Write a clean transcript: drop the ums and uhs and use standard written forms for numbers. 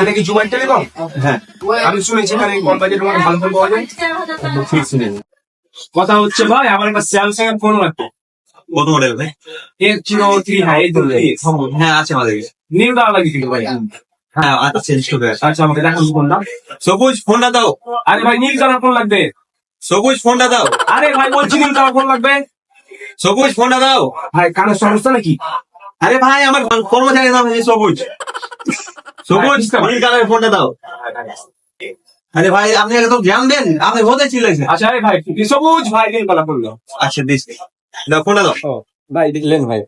এটা কি জুবাইর টেলিকম? হ্যাঁ, আমি শুনেছি এখানে কম বাজেটের মধ্যে ভালো ফোন পাওয়া যায়। কথা হচ্ছে ভাই, আমার একটা স্যামসাং এর ফোন লাগবে। কত মডেল ভাই? A03 হাই ধরলে হ্যাঁ আছে আমাদের। নিউ দাও লাগি কিন্তু ভাই। হ্যাঁ আচ্ছা চেঞ্জ করে দেয়। আচ্ছা, আমাকে দেখান ফোনটা। সবুজ ফোনটা দাও। আরে ভাই, নীল কালার ফোন লাগবে। সবুজ ফোনটা দাও। আরে ভাই, বলছি নীল কালার ফোন লাগবে। সবুজ ফোনটা দাও। ভাই, কানের সমস্যা নাকি? আরে ভাই আমার কর্মচারীর নাম হচ্ছে সবুজ। সবুজ নীল কালারের ফোনটা দাও। আরে ভাই আপনি একদম ধ্যান দেন, আপনি হতে চিল্লাইছেন। আচ্ছা, আরে ভাই, সবুজ ভাই নীল কালার ফোন দাও। আচ্ছা দিস দাও, ফোনটা দাও। ভাই দিলেন ভাই।